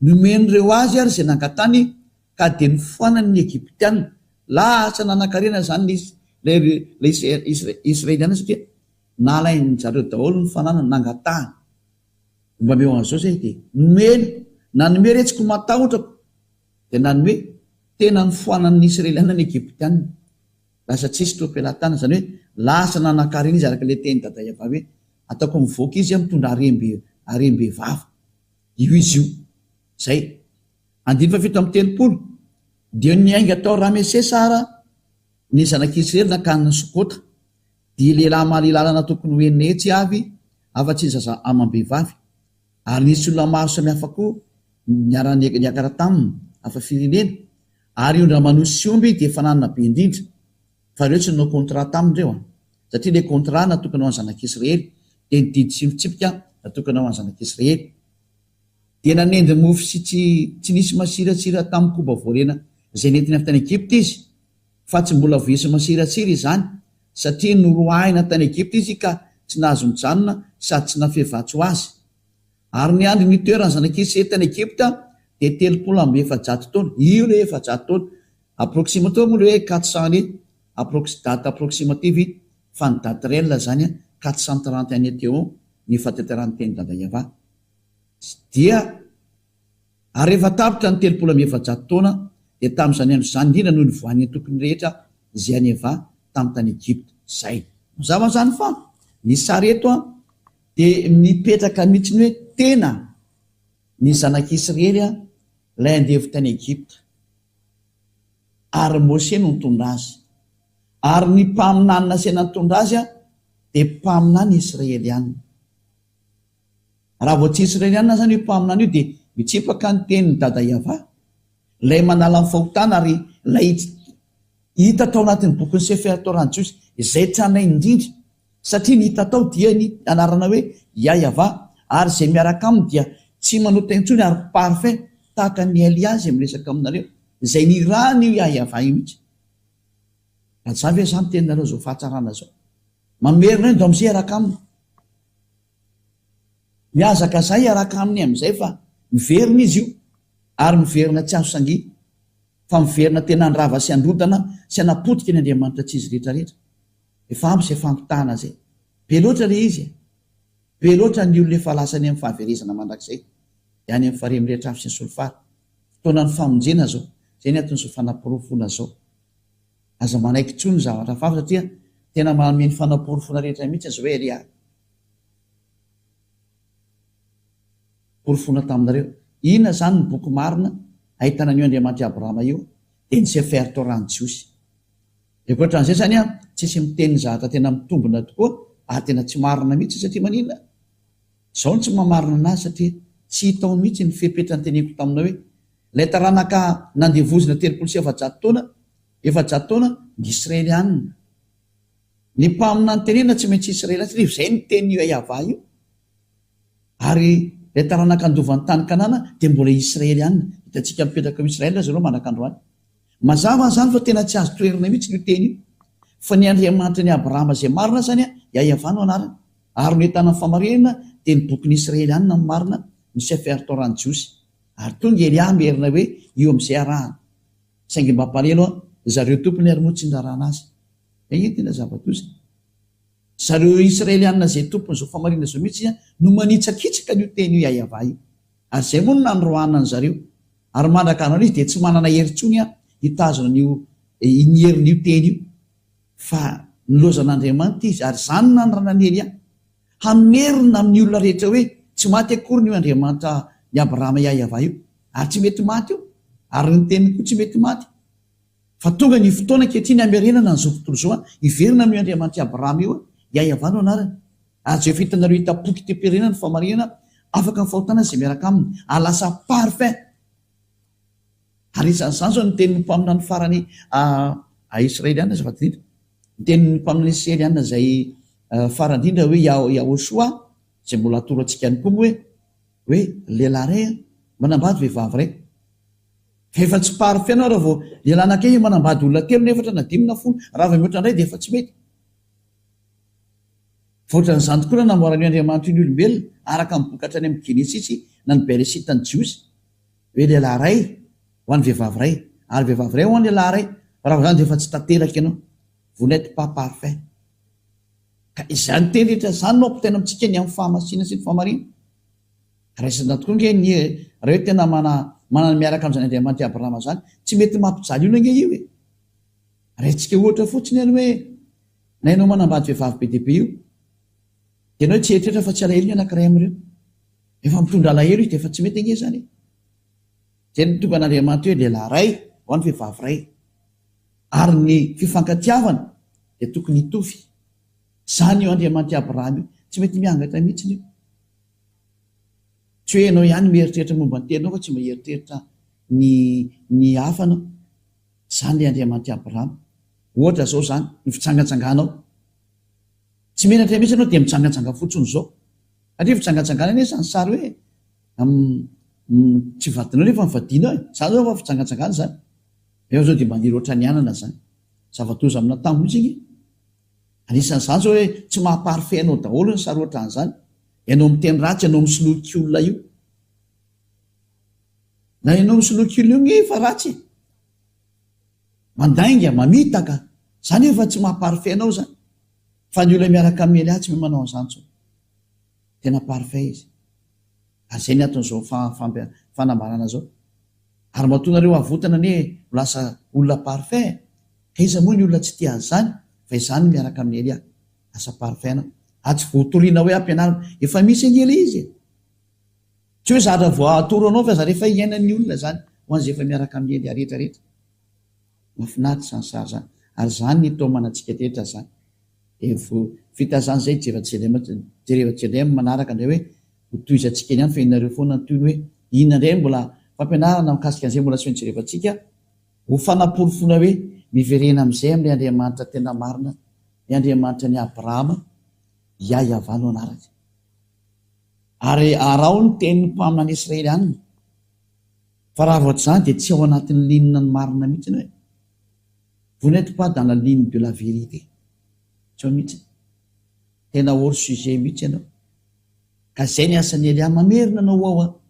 nomen'ireo azy ary zay nangatany ka dia nifoanany ny Egyptianina. Lasa nanankarena zany ilay Israeliana satria nalainy zareo daholo ny fananany nangatahany. Mba meo an'izao zay dia nomeny nanome retsiko matahotrako dia nanome tena nifoanany Israeliana ny Egyptianina. Lasa tsisy toam-pilatana zany hoe lasa nanankarena izy araka ilay teny dada Iavavy hoe ataoko mivoaka izy mitondra harembe vava. Io izy io zay. Andiny fafito amby telopolo. Dia niainga tao Ramesesara ny zanak'Israely nakany ny Sokota. Dia lehilahy mahalilalana tokony ho enina hetsy avy afa-tsy zaza amam-behivavy. Ary nisy olona maro samihafa koa niakara taminy hafa firenena. Ary ondra manosy sy omby dia efa nanana be indrindra. Fa ireo tsy nanao kontra tamindreo satria ilay kontra natokana ho an'ny zanak'Israely dia ny didy sy mitsipika natokana ho an'ny zanak'Israely. Dia nanendy mofo sy tsy nisy masiratsira tamin'ny koba voalena izay nentiny avy tany Egypta izy, fa tsy mbola voaisy masiratsira izany satria noroahina tany Egypta izy ka tsy nahazo mijanona sady tsy nafevatso azy. Ary ny andro nitoerany zanak'Israely tany Egypta dia 300 taona. Io ilay 400 taona approximativement moa hoe 400 date approximative fa ny date réel zany 430 année teo ny fahateteran'ny teny dada Iavavy. Dia ary rehefa tapitra ny 300 taona dia tamin'izany andro zany indrindra noho ny voan'ny tokony rehetra izay any ava tamin'ny tany Egypta. Zay mazava zany fa ny sary eto dia mipetraka mihitsy ny hoe tena ny zanak'Israely ilay andevy tany Egypta ary Mose no nitondra azy. Ary ny mpaminany nasena nitondra azy dia mpaminany Israelianina. Raha vao tsy Israelianina zany io mpaminany io dia mitsipaka ny tenin'ny dada Iavavy ilay manala ny fahotana ary ilay hita tao anatin'ny bokin'ny Sefer Torah Jiosy izay tranainy indrindra satria ny hita tao dia ny anarana hoe Iavavy ary izay miaraka aminy dia tsy manota intsony ary parfait tahaka ny Eliazy miresaka aminareo izay ny rany io Iavavy mihitsy. Azavy hoe zany teninareo zao fahatsarana zao mamerina endo amin'izay araka aminy miazaka zay araka aminy amin'izay fa miverina izy io ary miverina tsy azo sangy fa miverina tena andrava sy androdana sy anapotika ny Andriamanitra tsy izy rehetrarehetra. Efa ampy izay fampitahana zay be loatra le izy be loatra ny olona efa lasany amin'ny fahaverezana mandrakizay any amin'ny faremy rehetra avy sy ny solofary fotoana ny famonjena zao zay ny aton'izao fanaporofona zao. Aza manaiky tsony zavatra fafa satria tena manome ny fanaporofona rehetra mihitsy zao hoe ria porofona taminareo. Inona zany ny boky marina ahitana an'io Andriamanitra Abrahama io dia ny Sefer Torah Jiosy. Ankoatran'izay zany tsisy miteny zavatra tena mitombona tokoa ary tena tsy marina mihitsy satria maninona zao ny tsy mamarina anazy satria tsy hitao mihitsy ny fepetra ny teneko taminao hoe ilay taranaka nandevozina 300 taona ny Israelianina. Ny mpamina ny tenena tsy maintsy Israelianina satria izay ny teny io Iavavy io. Ary ilay taranaka andovan'ny tany Kanana dia mbola Israelianina. Hitantsika mipetraka ao Israel zareo manakandroany. Mazava zany fa tena tsy azo toerina mihitsy io teny io. Fa ny Andriamanitra ny Abrahama izay marina zany Iavavy no anarany. Ary ny entana famarinana dia ny bokin'ny Israelianina ny marina ny Sefer Torah Jiosy. Ary tonga Elia merina hoe io amin'izay arahana. Saingy mba palelo zareo tompony ary moa tsy ndarana azy. Entina zavatozy. zareo israelianina zay tompony zao famarina zao mihitsy no manitsakitsaka n'io teny io iayava io, ary zay moa no nandroanany zareo, ary mandrakarana izy dia tsy manana herintsony hitazona ny herin'io teny io, fa nilozan'Andriamanitra izy, ary zany nandrananely hamerina amin'ny olona rehetra hoe tsy maty akory n'io Andriamanitra ny Abrahama iayava io, ary tsy mety maty io, ary ny teniny koa tsy mety maty, fa tonga ny fotoana ankehitriny hamerenana n'izao tontolo zao hiverina amin'io Andriamanitra Abrahama io iayavana anarany, ary zay fitanareo hitapoky te-pirenena ny famarinana afaka mifahotana zay miaraka aminy alasa parfait. Ary isan'izany zao ny tenin'ny mpaminana ny farany israeliana zay fatidrindra, ny tenin'ny mpaminana israeliana zay farandrindra hoe Yahoshua zay mbola atoro antsika ny koa hoe lehilahy ray manambady vehivavy ray, efa tsy parfait anao raha vao lehilahy anankiray manambady olona telo na efatra na dimy na folo, raha vao mihoatra indray dia efa tsy mety. Voatran'izany tokoa na namoran'io Andriamanitra ny olombelona araka mibokatra any amin'ny Genesisy na ny Beresita ny Jiosy hoe lehilahy ray ho an'ny vehivavy ray, ary vehivavy ray ho an'ny lehilahy ray, raha zany dia efa tsy tanteraka ianao, vous n'êtes pas parfait. Ka izany teny rehetra zany no ampitaina amintsika ny amin'ny fahamasina sy ny fahamarina. Raisina tokoa nge raha hoe tena manana miaraka amin'izany Andriamanitra Abrahama zany, tsy mety mampijaly io nge io e. Raintsika ohatra fotsiny any hoe na ianao manambady vehivavy be dia be io, dia ianao tsy eritreritra fa tsy alahelo ny anankiray amin'ireo, efa mitondra alahelo izy dia efa tsy mety nge zany. Zay ny tonga an'Andriamanitra hoe lehilahy ray ho an'ny vehivavy ray, ary ny fifankatiavana dia tokony hitovy. Zany io Andriamanitra Abrahama io tsy mety miangatra mihitsy io. Tsy hoe ianao ihany mieritreritra momba ny teninao fa tsy mieritreritra ny hafanao. Zany ilay Andriamanitra Abrahama. Ohatra zao zany ny fitsangatsanganao, tsy menatra mihitsy ianao dia mitsangatsanga fotsiny zao, satria fitsangatsangana anie zany sary hoe tsy vadinao nefa mivadinao e, zany zao fa fitsangatsangana zany. Eo zao dia maniry ohatran'ny anana zany, zava-toza amina tambo mihitsy iny. Anisan'izany zao hoe tsy mahaparfait anao daholo ny sary ohatran'izany, ianao miteny ratsy, ianao misoloky olona io, na ianao misoloky olona io nge fa ratsy, mandainga mamitaka, zany efa tsy mahaparfait anao zany. Fa ny olona miaraka amin'ny tsy mahay manao an'izany tsony, tena parfait izy. Ary zay ny aton'izao fanambarana zao. Ary mahatonareo avotana ne lasa olona parfait, ka iza moa ny olona tsy tia an'izany, fa izany miaraka amin'ny Elia asa parfait anao. Tsy voatoriana hoe ampianarina, efa misy angely izy, tsy hoe zatra vao atoro anao fa za rehefa iainan'ny olona zany ho an'izay efa miaraka amin'ny Elia rehetra rehetra. Mahafinaritra zany sary zany, ary zany ny tao manantsika rehetra zany. Vita zany zay jerevatselema manaraka indray hoe ho toizantsika ihany fa inareo foana ny toy hoe inona indray mbola fampianarana mikasika an'izay mbola tsy jerevantsika, ho fanaporofona hoe miverena amin'izay amin'ilay Andriamanitra tena marina, ny Andriamanitra ny Abrahama iayavano anaraka. Ary arao ny tenin'ny mpaminana Israelianina, fa raha vao zany dia tsy ao anatin'ny linina ny marina mihitsy hoe vous n'êtes pas dans la ligne de la vérité, tsy ao mihitsy, tena hors sujet mihitsy ianao. Ka zay ny asan'ny Elia mamerina anao ao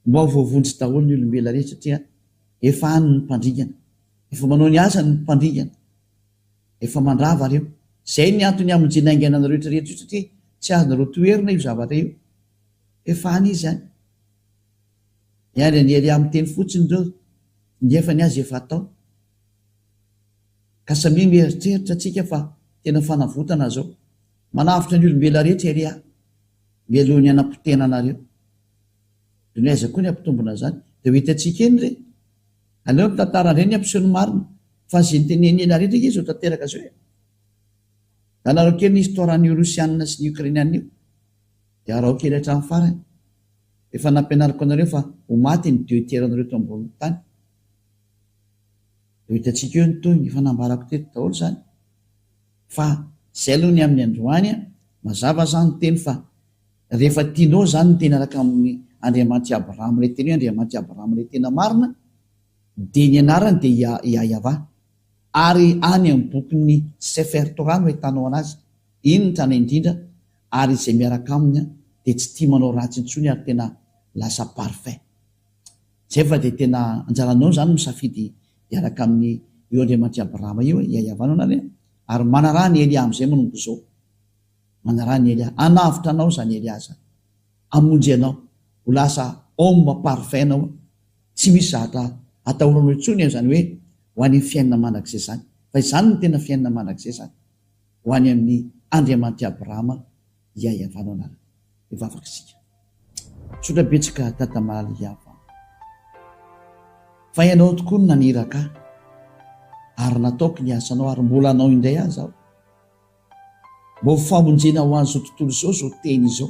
mba ho voavonjy daholo ny olombelona rehetra, satria efa any ny mpandringana, efa manao ny asany ny mpandringana, efa mandrava reo. Zay ny antony hamonjena ainganana rehetra rehetra io, satria tsy azonareo toerina io zavatra io, efa any izy any. Niany ny Elia amin'ny teny fotsiny reo nefa ny azy efa atao, ka samy mieritreritra atsika fa tena fanavotana zao. Manavitra ny olombelona rehetra Elia mialohan'ny anam-potena anareo. Ny aiza koa ny ampitombona zany dia ho hitantsika eny re, aleo ny tantara indray ny ampiseho ny marina, fa zay ny teneny ena rehetra izy ho tanteraka zao. Anareo kely ny historan'ny Rosianina sy ny Ukrainianina io, dia arao kely hatramin'ny farany, efa nampianariko anareo fa ho maty ny Deutéranareo teo ambony tany. Dia ho hitantsika eo ny toy ny fanambarako teto daholo zany, fa zay aloha ny amin'ny androany mazava zany ny teny fa rehefa tianao zany ny teny araka amin'ny Andriamanitra Abrahama ilay teny hoe Andriamanitra Abrahama ilay tena marina, dia ny anarany dia iayava, ary any amin'ny bokin'ny Sefer Torah no ahitanao anazy, iny ny trana indrindra, ary izay miaraka aminy dia tsy tia manao ratsy intsony ary tena lasa parfait. Zay fa dia tena anjaranao zany misafidy iaraka amin'ny io Andriamanitra Abrahama io iayavana anareo, ary manaraha ny Elia amin'izay manombo zao. manarany Elia, anavitra anao zany Eliasa, amonjy anao, ho lasa homme parfait anao, tsy misy zatra atahoranao intsony zany hoe ho any amin'ny fiainana mandrakizay zany, fa izany no tena fiainana mandrakizay zany, ho any amin'ny Andriamanitra Abrahama iahavanao anarany. Ivavaka isika. Sotra betsaka tatamalaly iava. Fa ianao tokoa no naniraka ary nataoko ny asanao ary mbola anao indray azy aho. Mbo famonjena ho an'izao tontolo izao, zao teny izao.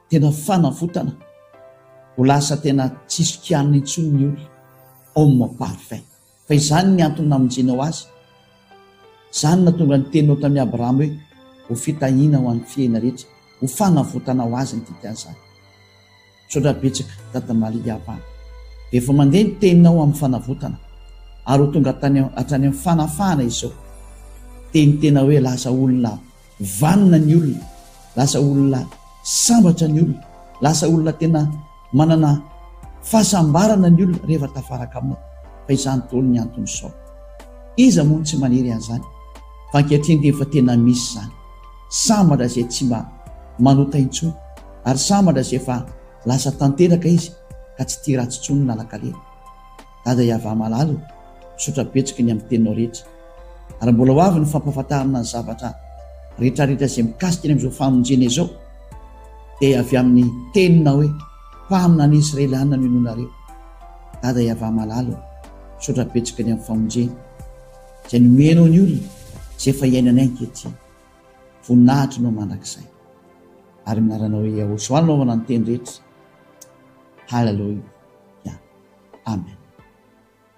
Tena fanafotana. Ho lasa tena tsisy kianina intsony ny olona. Homme parfait. Fa izany ny antony namonjenao azy. Izany natonga ny teninao tamin'ny Abrahama hoe ho fitahiana ho an'ny fiaina rehetra, ho fanafotana ho azy ny dikan'izany. Sotra betsaka tatamalaly iava. Efa mandeha ny teninao amin'ny fanavotana ary ho tonga hatrany amin'ny fanafahana izao. Teny tena hoe lasa olona vanina ny olona, lasa olona sambatra ny olona, lasa olona tena manana fahasambarana ny olona rehefa tafaraka aminao. Fa izany tolo ny antony sao. Iza moa tsy maniry an'izany, fa ankehitriny dia efa tena misy zany. Sambatra izay tsy manota intsony, ary sambatra izay efa lasa tanteraka izy ka tsy tia ratsy intsony nalakalena. Dada iava malalo, sotra betsaka ny amin'ny teninao rehetra. Ary mbola ho avy ny fampahafantarana ny zavatra rehetrarehetra izay mikasika ny amin'izao famonjena izao, dia avy amin'ny tenina hoe mpamina ny Israeliana no inonareo. Dada iava malalo, sotra betsaka ny amin'ny famonjena izay nomenao ny olona izay efa iainanay ankehitriny. Voninahitra nao mandrakizay. Ary minaranao hoe Ahosoa anaovana ny teny rehetra. Halleluja. Amen.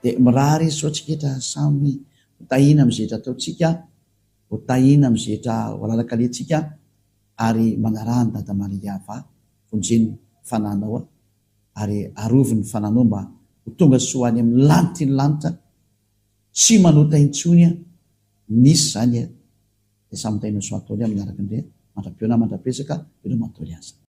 Dia mirary izy sao tsiketra samy hotahina amin'ny zetra ataotsika, hotahina amin'ny zetra hoalalakalentsika, ary manarahany dadamalaly iava vonjeny fananao, ary aroviny fananao mba ho tonga soany amin'ny lanitry ny lanitra, tsy manota intsony nisy zany dia samy tainao soa ataony miaraka indray mandrapiona mandrapesaka eno matory azy.